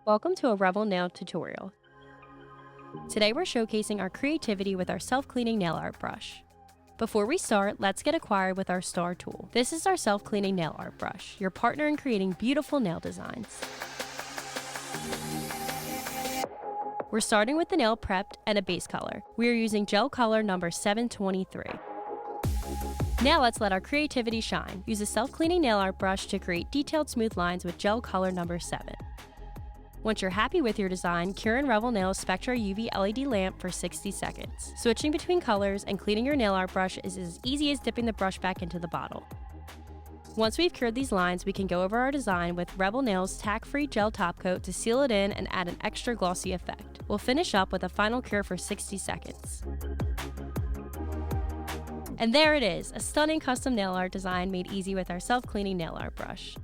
Welcome to a Revel nail tutorial. Today we're showcasing our creativity with our self-cleaning nail art brush. Before we start, let's get acquainted with our star tool. This is our self-cleaning nail art brush, your partner in creating beautiful nail designs. We're starting with the nail prepped and a base color. We are using gel color number 723. Now let's let our creativity shine. Use a self-cleaning nail art brush to create detailed smooth lines with gel color number 7. Once you're happy with your design, cure in Revel Nails Spectra UV LED lamp for 60 seconds. Switching between colors and cleaning your nail art brush is as easy as dipping the brush back into the bottle. Once we've cured these lines, we can go over our design with Revel Nails tack-free gel top coat to seal it in and add an extra glossy effect. We'll finish up with a final cure for 60 seconds. And there it is, a stunning custom nail art design made easy with our self-cleaning nail art brush.